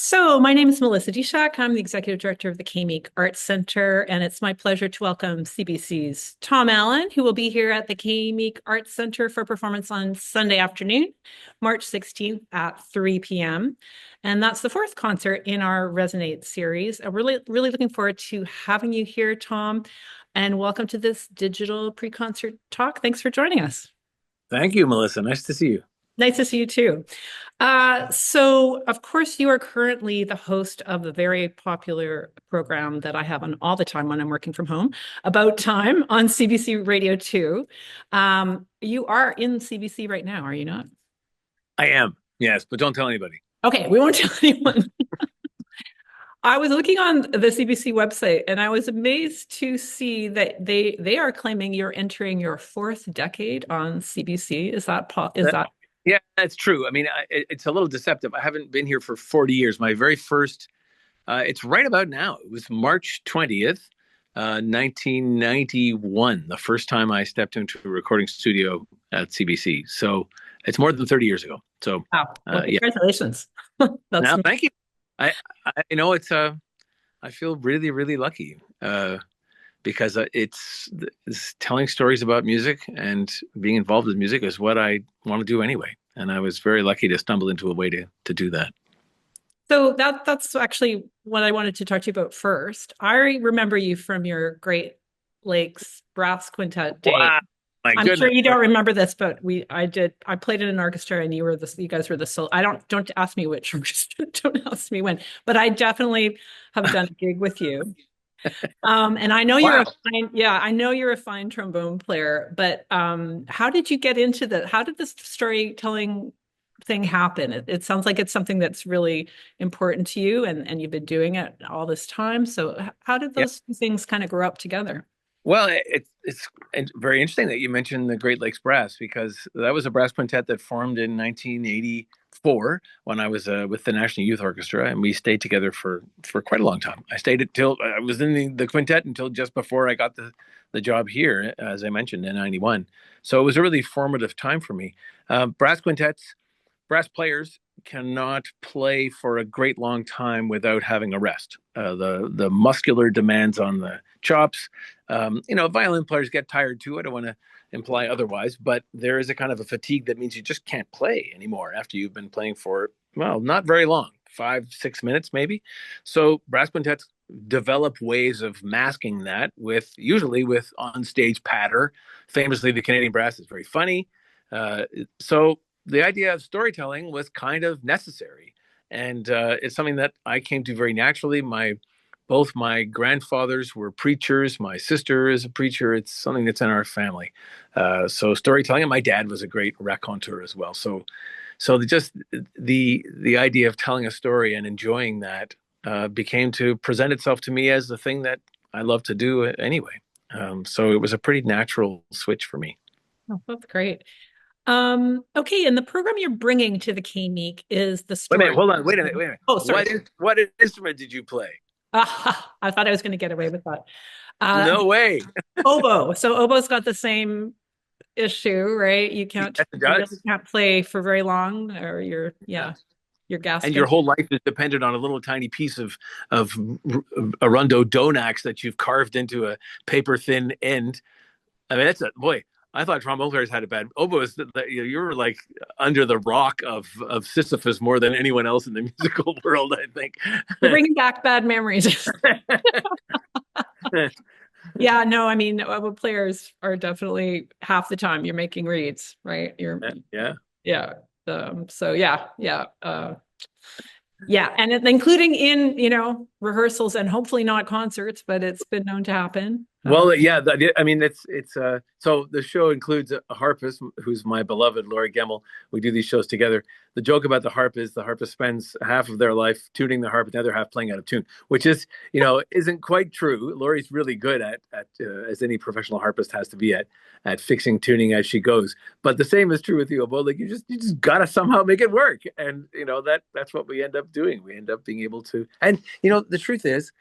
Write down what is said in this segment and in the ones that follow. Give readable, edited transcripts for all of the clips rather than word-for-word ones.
So, my name is Melissa Duchak. I'm the executive director of the Meek Arts Center, and it's my pleasure to welcome CBC's Tom Allen, who will be here at the Meek Arts Center for performance on Sunday afternoon, March 16th at 3 p.m. And that's the fourth concert in our Resonate series. I'm really looking forward to having you here, Tom, and welcome to this digital pre-concert talk. Thanks for joining us. Thank you, Melissa. Nice to see you. Nice to see you too. So of course you are currently the host of the very popular program that I have on all the time when I'm working from home, About Time on CBC Radio 2. You are in CBC right now, are you not? I am, yes, but don't tell anybody. Okay, we won't tell anyone. I was looking on the CBC website and I was amazed to see that they are claiming you're entering your fourth decade on CBC. Is that Yeah, that's true. I mean, it's a little deceptive. I haven't been here for 40 years. My very first, it's right about now. It was March 20th, 1991, the first time I stepped into a recording studio at CBC. So it's more than 30 years ago. So, wow. Well, yeah. congratulations. Now, thank you. It's I feel really, really lucky because it's telling stories about music and being involved with music is what I want to do anyway. And I was very lucky to stumble into a way to do that. So that's actually what I wanted to talk to you about first. I remember you from your Great Lakes Brass Quintet day. Wow, my I'm goodness. sure you don't remember this, but I played in an orchestra and you guys were the solo. Don't ask me which orchestra, don't ask me when, but I definitely have done a gig with you. And I know Wow. I know you're a fine trombone player, but how did you get into how did this storytelling thing happen? It sounds like it's something that's really important to you and you've been doing it all this time. So how did those two things kind of grow up together? Well, it's very interesting that you mentioned the Great Lakes Brass because that was a brass quintet that formed in 1984 when I was with the National Youth Orchestra, and we stayed together for quite a long time. I stayed until I was in the quintet until just before I got the job here, as I mentioned, in '91. So it was a really formative time for me. Brass quintets, brass players cannot play for a great long time without having a rest. The muscular demands on the chops. Violin players get tired too. I don't want to imply otherwise, but there is a kind of a fatigue that means you just can't play anymore after you've been playing for, well, not very long, 5-6 minutes maybe. So brass quintets develop ways of masking that usually with onstage patter. Famously, the Canadian brass is very funny. So the idea of storytelling was kind of necessary. And it's something that I came to very naturally. Both my grandfathers were preachers. My sister is a preacher. It's something that's in our family. So storytelling, and my dad was a great raconteur as well. So the idea of telling a story and enjoying that became to present itself to me as the thing that I love to do anyway. So it was a pretty natural switch for me. Oh, that's great. Okay, and the program you're bringing to the Meek is the Wait a story. minute, hold on, wait a minute. Oh, sorry. What instrument did you play? I thought I was going to get away with that. No way. Oboe. So oboe's got the same issue, right? You Yes, it really does. can't play for very long, or you're And gasping. your whole life is dependent on a little tiny piece of Arundo Donax that you've carved into a paper thin end. I mean, boy. I thought trombone players had it bad. Oboes, you were like under the rock of Sisyphus more than anyone else in the musical world, I think. You're bringing back bad memories. Yeah, no, I mean, oboe players are definitely half the time you're making reeds, right? Yeah. Yeah. So yeah, and including in rehearsals and hopefully not concerts, but it's been known to happen. Well, yeah, I mean, it's so the show includes a harpist who's my beloved Laurie Gemmell. We do these shows together. The joke about the harp is the harpist spends half of their life tuning the harp and the other half playing out of tune, which is, isn't quite true. Laurie's really good at as any professional harpist has to be at fixing tuning as she goes. But the same is true with the oboe. Like you just gotta somehow make it work, and that's what we end up doing. We end up being able to, and the truth is.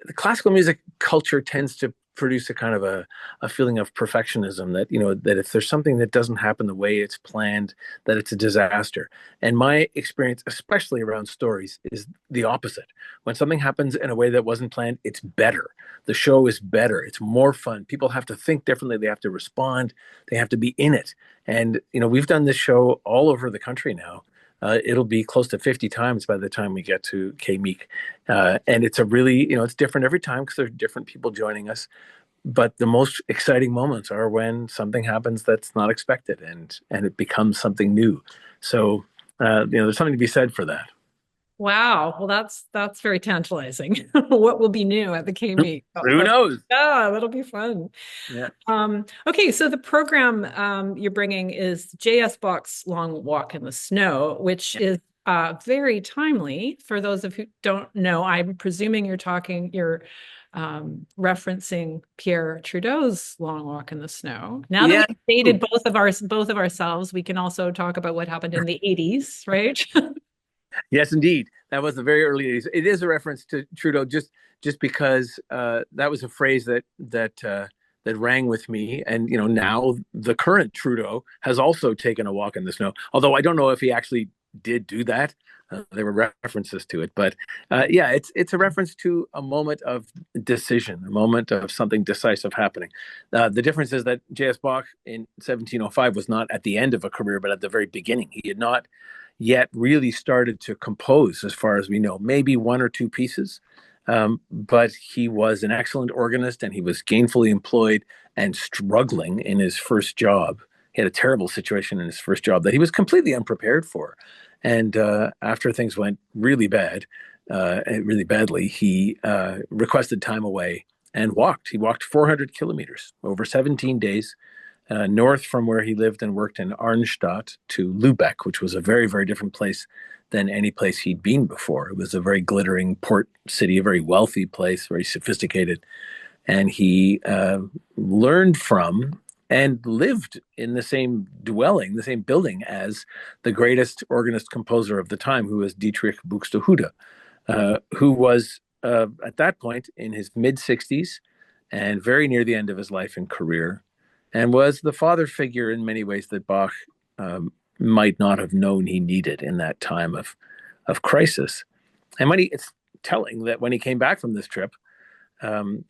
The classical music culture tends to produce a kind of a feeling of perfectionism that, that if there's something that doesn't happen the way it's planned, that it's a disaster. And my experience, especially around stories, is the opposite. When something happens in a way that wasn't planned, it's better. The show is better. It's more fun. People have to think differently. They have to respond. They have to be in it. And, we've done this show all over the country now. It'll be close to 50 times by the time we get to K-Meek. And it's a really, it's different every time because there's different people joining us. But the most exciting moments are when something happens that's not expected and it becomes something new. So, there's something to be said for that. Wow. Well, that's very tantalizing. What will be new at the K-Meek? Who knows? Yeah, that'll be fun. Yeah. Okay, so the program you're bringing is J.S. Bach's Long Walk in the Snow, which is very timely. For those of who don't know, I'm presuming you're referencing Pierre Trudeau's Long Walk in the Snow. Now that Yeah. we've dated both of ourselves, we can also talk about what happened in the 80s, right? Yes, indeed. That was the very early days. It is a reference to Trudeau, just because that was a phrase that rang with me. And now the current Trudeau has also taken a walk in the snow. Although I don't know if he actually did do that. There were references to it, but yeah, it's a reference to a moment of decision, a moment of something decisive happening. The difference is that J.S. Bach in 1705 was not at the end of a career, but at the very beginning. He had not yet really started to compose, as far as we know, maybe one or two pieces. But he was an excellent organist and he was gainfully employed and struggling in his first job. He had a terrible situation in his first job that he was completely unprepared for. And after things went really bad, really badly, he requested time away and walked. He walked 400 kilometers over 17 days north from where he lived and worked in Arnstadt to Lubeck, which was a very, very different place than any place he'd been before. It was a very glittering port city, a very wealthy place, very sophisticated. And he learned from and lived in the same dwelling, the same building as the greatest organist composer of the time, who was Dietrich Buxtehude, who was at that point in his mid 60s and very near the end of his life and career, and was the father figure in many ways that Bach might not have known he needed in that time of crisis. And it's telling that when he came back from this trip,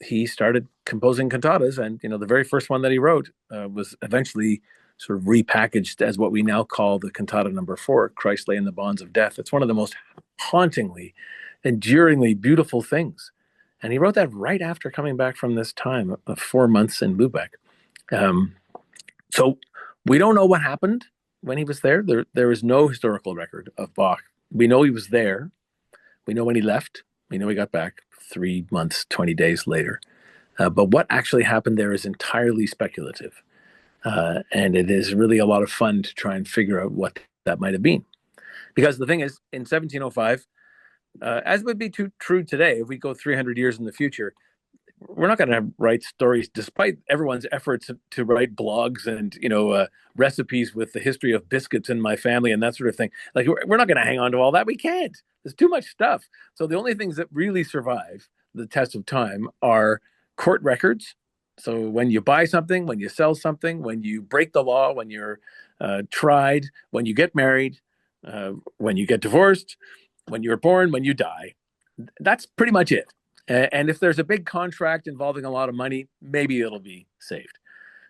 he started composing cantatas, and the very first one that he wrote was eventually sort of repackaged as what we now call the cantata number 4, Christ lay in the bonds of death. It's one of the most hauntingly, enduringly beautiful things. And he wrote that right after coming back from this time of 4 months in Lubeck. So we don't know what happened when he was there. There is no historical record of Bach. We know he was there. We know when he left. We know he got back 3 months, 20 days later. But what actually happened there is entirely speculative. And it is really a lot of fun to try and figure out what that might have been. Because the thing is, in 1705, as would be true today, if we go 300 years in the future, we're not going to write stories, despite everyone's efforts to write blogs and recipes with the history of biscuits in my family and that sort of thing. Like, we're not going to hang on to all that. We can't. There's too much stuff. So the only things that really survive the test of time are court records. So when you buy something, when you sell something, when you break the law, when you're tried, when you get married, when you get divorced, when you're born, when you die. That's pretty much it. And if there's a big contract involving a lot of money, maybe it'll be saved.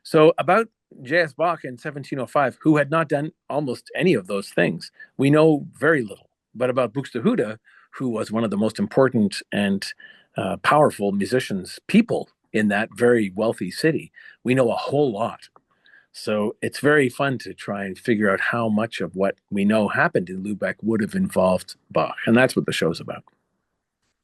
So about J.S. Bach in 1705, who had not done almost any of those things, we know very little. But about Buxtehude, who was one of the most important and powerful people in that very wealthy city, we know a whole lot. So it's very fun to try and figure out how much of what we know happened in Lubeck would have involved Bach. And that's what the show's about.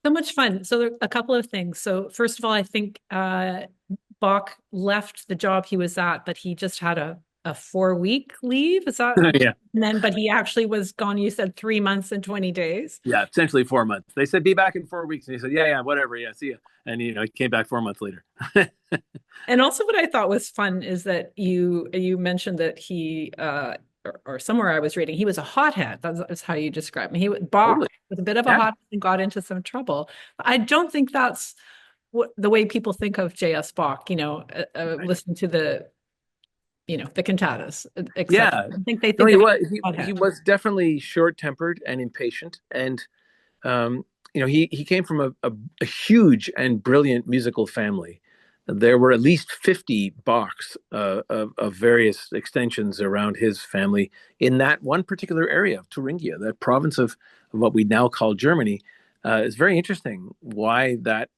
So much fun. So there are a couple of things. So first of all, I think Bach left the job he was at, but he just had a 4-week leave. Is that? Yeah. But he actually was gone, you said 3 months and 20 days. Yeah, essentially 4 months. They said, be back in 4 weeks. And he said, yeah, whatever. Yeah, see ya. And, he came back 4 months later. And also what I thought was fun is that you mentioned that he, or somewhere I was reading, he was a hothead. That's how you describe him. Bach Totally. was a bit of a Yeah. hothead and got into some trouble. I don't think that's the way people think of J.S. Bach, listen to the cantatas, etc. Yeah. I think they No, think he of was he Godhead. was definitely short-tempered and impatient, and um, he came from a huge and brilliant musical family. There were at least 50 Bachs of various extensions around his family in that one particular area of Thuringia, that province of what we now call Germany. It's very interesting why that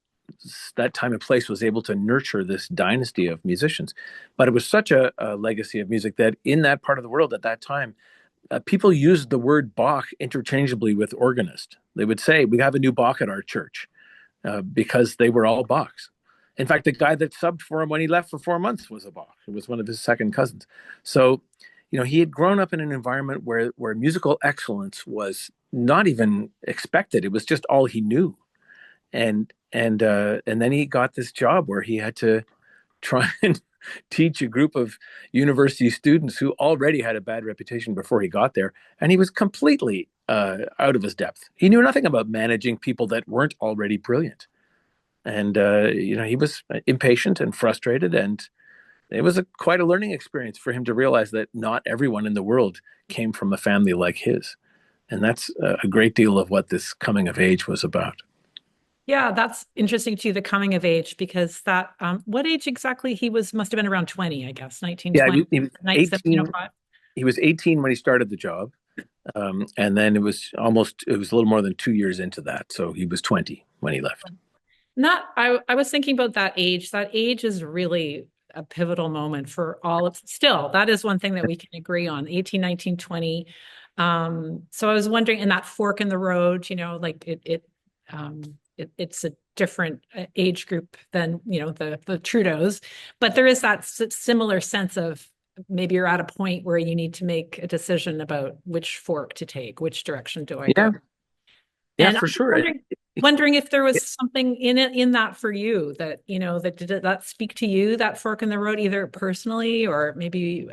time and place was able to nurture this dynasty of musicians. But it was such a legacy of music that in that part of the world at that time, people used the word Bach interchangeably with organist. They would say, "We have a new Bach at our church," because they were all Bachs. In fact, the guy that subbed for him when he left for 4 months was a Bach. It was one of his second cousins. So, he had grown up in an environment where musical excellence was not even expected. It was just all he knew. And then he got this job where he had to try and teach a group of university students who already had a bad reputation before he got there, and he was completely out of his depth. He knew nothing about managing people that weren't already brilliant, and he was impatient and frustrated, and it was quite a learning experience for him to realize that not everyone in the world came from a family like his, and that's a great deal of what this coming of age was about. Yeah, that's interesting too, the coming of age, because what age exactly he was, must have been around 20, I guess, Yeah, 1920, he was 18. 1705. He was 18 when he started the job. And then it was a little more than 2 years into that. So he was 20 when he left. I was thinking about that age. That age is really a pivotal moment for all of, still, that is one thing that we can agree on, 18, 19, 20. So I was wondering, in that fork in the road, like it's a different age group than, the Trudeaus, but there is that similar sense of maybe you're at a point where you need to make a decision about which fork to take, which direction do I go? Yeah, yeah, And for I'm sure. wondering if there was something in that for you that, that did that speak to you, that fork in the road, either personally or maybe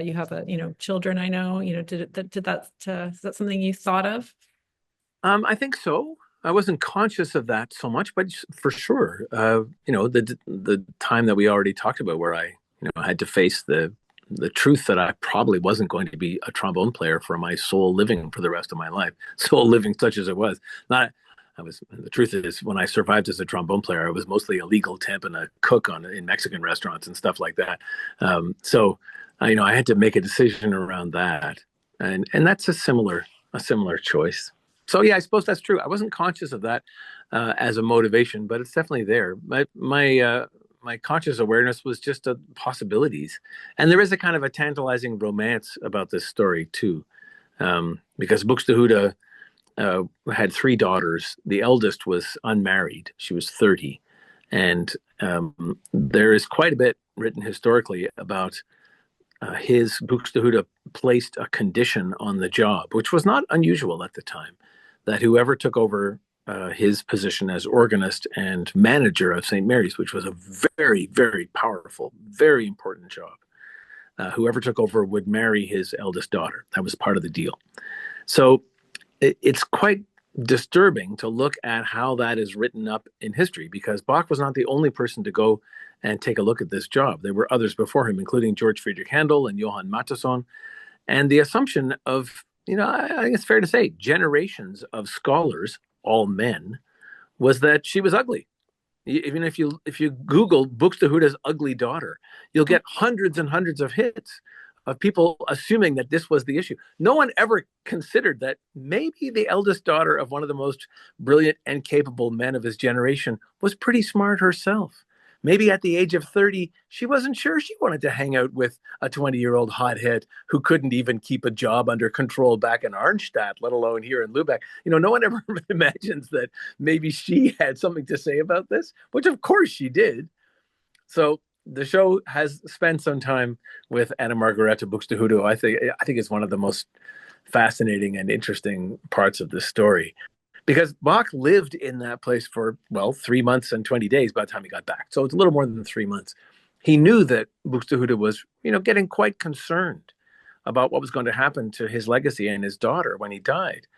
you have children, I know, is that something you thought of? I think so. I wasn't conscious of that so much, but for sure, the time that we already talked about, where I, had to face the truth that I probably wasn't going to be a trombone player for my sole living for the rest of my life, sole living such as it was. Not, I was. The truth is, when I survived as a trombone player, I was mostly a legal temp and a cook in Mexican restaurants and stuff like that. So, I had to make a decision around that, and that's a similar choice. So yeah, I suppose that's true. I wasn't conscious of that as a motivation, but it's definitely there. My conscious awareness was just possibilities, and there is a kind of a tantalizing romance about this story too, because Buxtehude had three daughters. The eldest was unmarried; she was 30, and there is quite a bit written historically about his Buxtehude placed a condition on the job, which was not unusual at the time, that whoever took over his position as organist and manager of St. Mary's, which was a very, very powerful, very important job, whoever took over would marry his eldest daughter. That was part of the deal. So it's quite disturbing to look at how that is written up in history, because Bach was not the only person to go and take a look at this job. There were others before him, including George Friedrich Handel and Johann Mattheson. And the assumption of, I think it's fair to say, generations of scholars, all men, was that she was ugly. Even if you Google Buxtehude's ugly daughter, you'll get hundreds and hundreds of hits of people assuming that this was the issue. No one ever considered that maybe the eldest daughter of one of the most brilliant and capable men of his generation was pretty smart herself. Maybe at the age of 30, she wasn't sure she wanted to hang out with a 20-year-old hothead who couldn't even keep a job under control back in Arnstadt, let alone here in Lubeck. No one ever imagines that maybe she had something to say about this, which of course she did. So the show has spent some time with Anna Margareta Buxtehude. I think it's one of the most fascinating and interesting parts of this story, because Bach lived in that place for, well, 3 months and 20 days by the time he got back. So it's a little more than 3 months. He knew that Buxtehude was, getting quite concerned about what was going to happen to his legacy and his daughter when he died.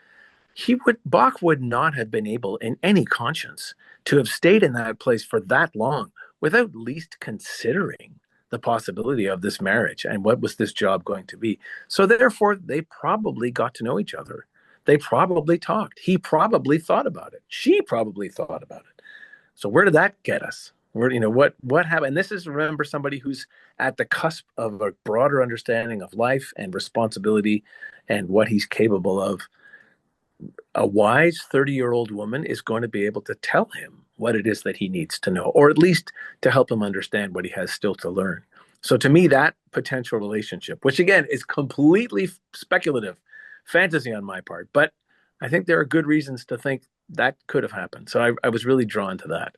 Bach would not have been able in any conscience to have stayed in that place for that long without at least considering the possibility of this marriage and what was this job going to be. So therefore, they probably got to know each other. They probably talked. He probably thought about it. She probably thought about it. So where did that get us? Where, what happened? And this is, remember, somebody who's at the cusp of a broader understanding of life and responsibility and what he's capable of. A wise 30-year-old woman is going to be able to tell him what it is that he needs to know, or at least to help him understand what he has still to learn. So to me, that potential relationship, which again is completely speculative fantasy on my part, but I think there are good reasons to think that could have happened. So I was really drawn to that.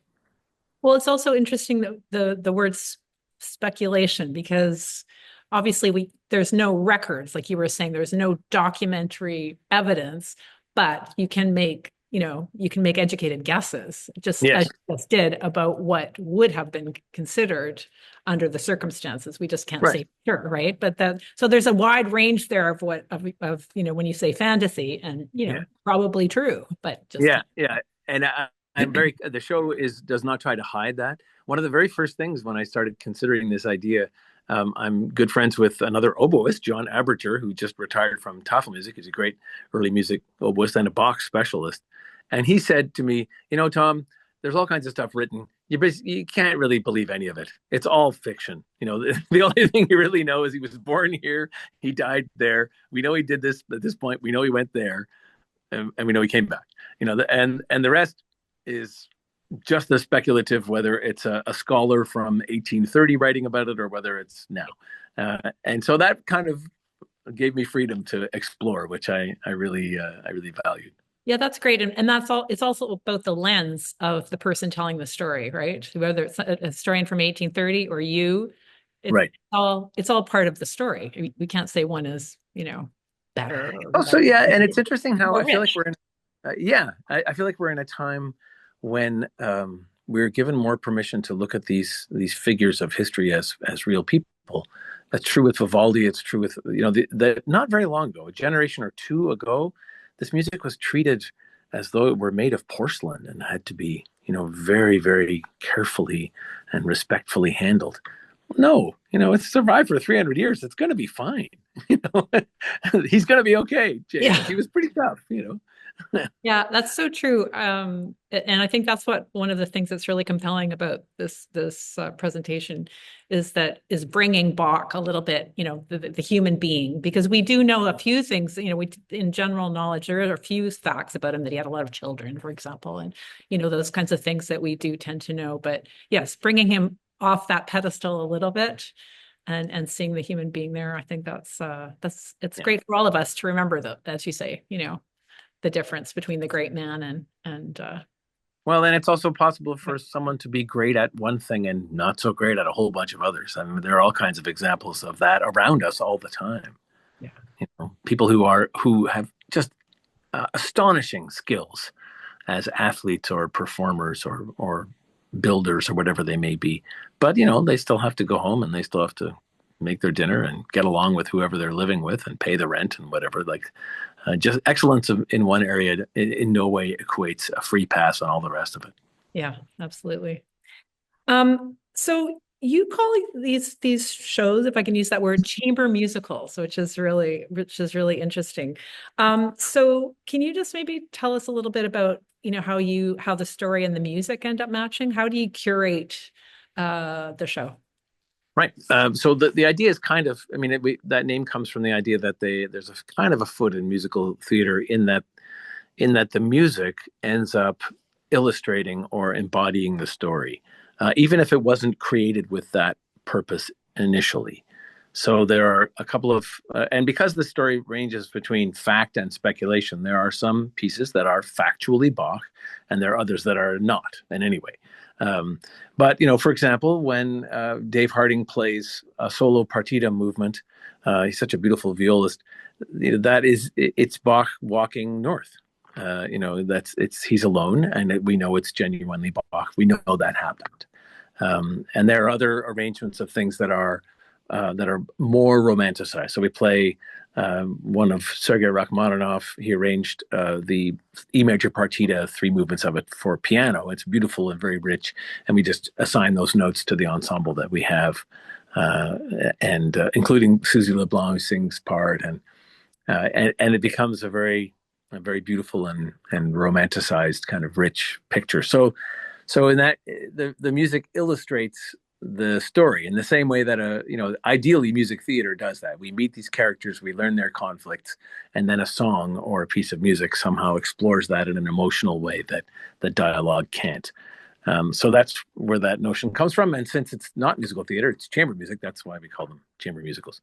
Well, it's also interesting that the words speculation, because obviously there's no records, like you were saying, there's no documentary evidence, but you can make educated guesses, just as Yes. you just did, about what would have been considered under the circumstances. We just can't Right. say sure, right? But so there's a wide range there of when you say fantasy, and Yeah. probably true, but just Yeah. Yeah. And I'm very, the show does not try to hide that. One of the very first things when I started considering this idea, I'm good friends with another oboist, John Aberter, who just retired from Tafel Music. He's a great early music oboist and a Bach specialist. And he said to me, Tom, there's all kinds of stuff written. You can't really believe any of it. It's all fiction. The only thing you really know is he was born here, he died there. We know he did this at this point. We know he went there, and we know he came back. And the rest is just the speculative, whether it's a scholar from 1830 writing about it or whether it's now. And so that kind of gave me freedom to explore, which I really valued. Yeah, that's great. And that's all, it's also about the lens of the person telling the story, right? Whether it's a historian from 1830 or you, it's Right. it's all part of the story. We can't say one is, better or Also, whatever. yeah, and it's interesting how More I feel like rich. we're in. Yeah, I feel like we're in a time when we're given more permission to look at these figures of history as real people. That's true with Vivaldi. It's true with the not very long ago, a generation or two ago, this music was treated as though it were made of porcelain and had to be very, very carefully and respectfully handled. No, it's survived for 300 years. It's going to be fine. You know, he's going to be okay, Yeah. James. He was pretty tough. Yeah, that's so true. And I think that's what one of the things that's really compelling about this presentation is bringing Bach a little bit, the human being, because we do know a few things. We in general knowledge there are a few facts about him, that he had a lot of children, for example, and those kinds of things that we do tend to know. But yes, bringing him off that pedestal a little bit. And seeing the human being there, I think it's Yeah. great for all of us to remember that, as you say, the difference between the great man and Well, and it's also possible for someone to be great at one thing and not so great at a whole bunch of others. I mean, there are all kinds of examples of that around us all the time. yeah. People who have just astonishing skills as athletes or performers or builders or whatever they may be. But they still have to go home and they still have to make their dinner and get along with whoever they're living with and pay the rent and whatever. Like just excellence in one area in no way equates a free pass on all the rest of it. Yeah, absolutely. So you call these shows, if I can use that word, chamber musicals, which is really interesting. So can you just maybe tell us a little bit about, how the story and the music end up matching? How do you curate the show? Right. So the idea is kind of, I mean, that name comes from the idea that there's a kind of a foot in musical theater in that the music ends up illustrating or embodying the story, even if it wasn't created with that purpose initially. So there are a couple of, and because the story ranges between fact and speculation, there are some pieces that are factually Bach, and there are others that are not in any way. But for example, when Dave Harding plays a solo partita movement, he's such a beautiful violist. It's Bach walking north. He's alone, and we know it's genuinely Bach. We know that happened. And there are other arrangements of things that are more romanticized. So we play one of Sergei Rachmaninoff. He arranged the E major partita, three movements of it for piano. It's beautiful and very rich, and we just assign those notes to the ensemble that we have, uh, and including Susie LeBlanc, who sings part, and it becomes a very beautiful and romanticized kind of rich picture. So in that the music illustrates the story in the same way that ideally music theater does that. We meet these characters, we learn their conflicts, and then a song or a piece of music somehow explores that in an emotional way that the dialogue can't. So that's where that notion comes from. And since it's not musical theater, it's chamber music. That's why we call them chamber musicals.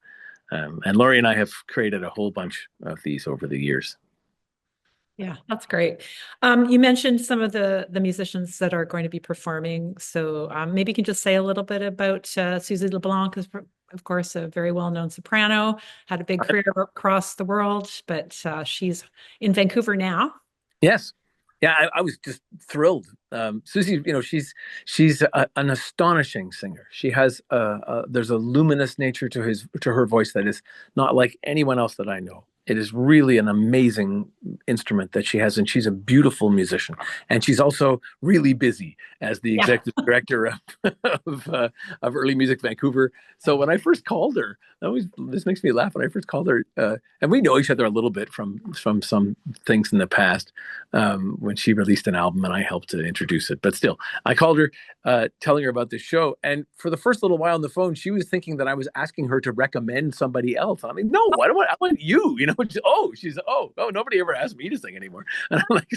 And Laurie and I have created a whole bunch of these over the years. Yeah, that's great. You mentioned some of the musicians that are going to be performing. So maybe you can just say a little bit about Susie LeBlanc, is of course a very well-known soprano, had a big career across the world, but she's in Vancouver now. Yes. Yeah, I was just thrilled. Susie, she's an astonishing singer. She has there's a luminous nature to her voice that is not like anyone else that I know. It is really an amazing instrument that she has, and she's a beautiful musician. And she's also really busy as the Yeah. executive director of Early Music Vancouver. So when I first called her, this makes me laugh. When I first called her, and we know each other a little bit from some things in the past, when she released an album and I helped to introduce it. But still, I called her, telling her about this show. And for the first little while on the phone, she was thinking that I was asking her to recommend somebody else. I mean, no, I want you, nobody ever asked me to sing anymore. And I'm like,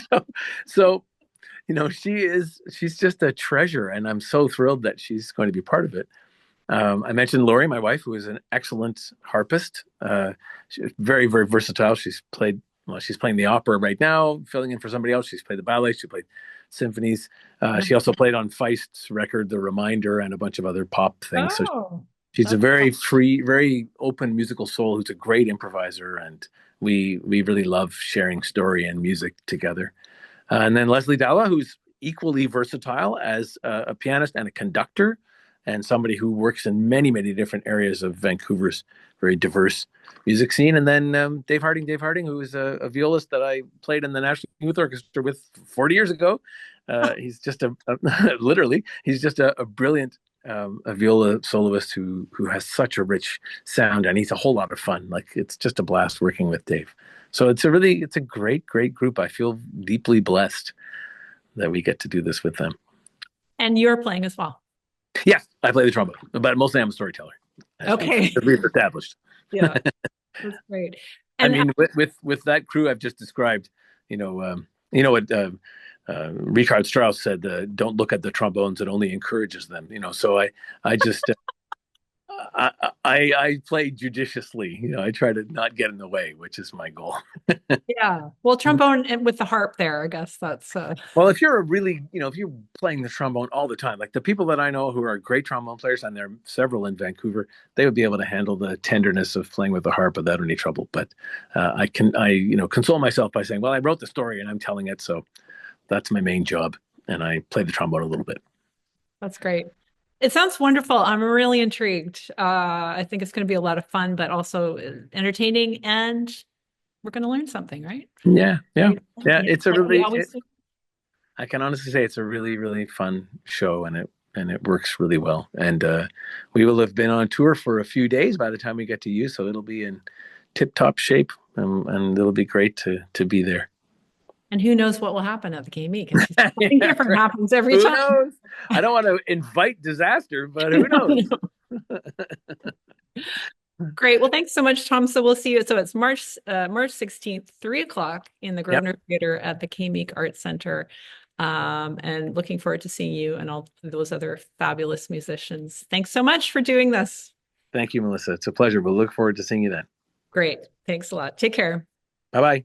so, she's just a treasure. And I'm so thrilled that she's going to be part of it. I mentioned Laurie, my wife, who is an excellent harpist. She's very, very versatile. She's playing the opera right now, filling in for somebody else. She's played the ballet. She played symphonies. She also played on Feist's record, The Reminder, and a bunch of other pop things. So Oh, she's a that's very free, very open musical soul who's a great improviser, and we really love sharing story and music together. And then Leslie Dalla, who's equally versatile as a pianist and a conductor, and somebody who works in many, many different areas of Vancouver's very diverse music scene. And then Dave Harding, who is a violist that I played in the National Youth Orchestra with 40 years ago. He's just literally, he's just a brilliant a viola soloist who has such a rich sound, and he's a whole lot of fun. Like, it's just a blast working with Dave. So it's a great, great group. I feel deeply blessed that we get to do this with them. And you're playing as well. Yes, I play the trombone, but mostly I'm a storyteller. Okay. We've established. Yeah, that's great. I And mean, with that crew I've just described, what Richard Strauss said: "Don't look at the trombones; it only encourages them." So I just I play judiciously. I try to not get in the way, which is my goal. yeah, well, trombone and with the harp there, I guess that's Well, if you're playing the trombone all the time, like the people that I know who are great trombone players, and there are several in Vancouver, they would be able to handle the tenderness of playing with the harp without any trouble. But I console myself by saying, well, I wrote the story and I'm telling it, so that's my main job, and I play the trombone a little bit. that's great. It sounds wonderful. I'm really intrigued. I think it's going to be a lot of fun, but also entertaining, and we're going to learn something, right? Yeah, yeah, Right. yeah. Yeah, It's a like we really, always do. I can honestly say it's a really, really fun show, and it works really well. And we will have been on tour for a few days by the time we get to you, so it'll be in tip-top shape, and it'll be great to be there. And who knows what will happen at the KME, because something Yeah, different right. happens every Who time. knows? I don't want to invite disaster, but who knows? Great. Well, thanks so much, Tom. So we'll see you. So it's March 16th, 3 o'clock in the Yep. Grosvenor Theater at the Meek Arts Center. And looking forward to seeing you and all those other fabulous musicians. Thanks so much for doing this. Thank you, Melissa. It's a pleasure. We'll look forward to seeing you then. Great. Thanks a lot. Take care. Bye bye.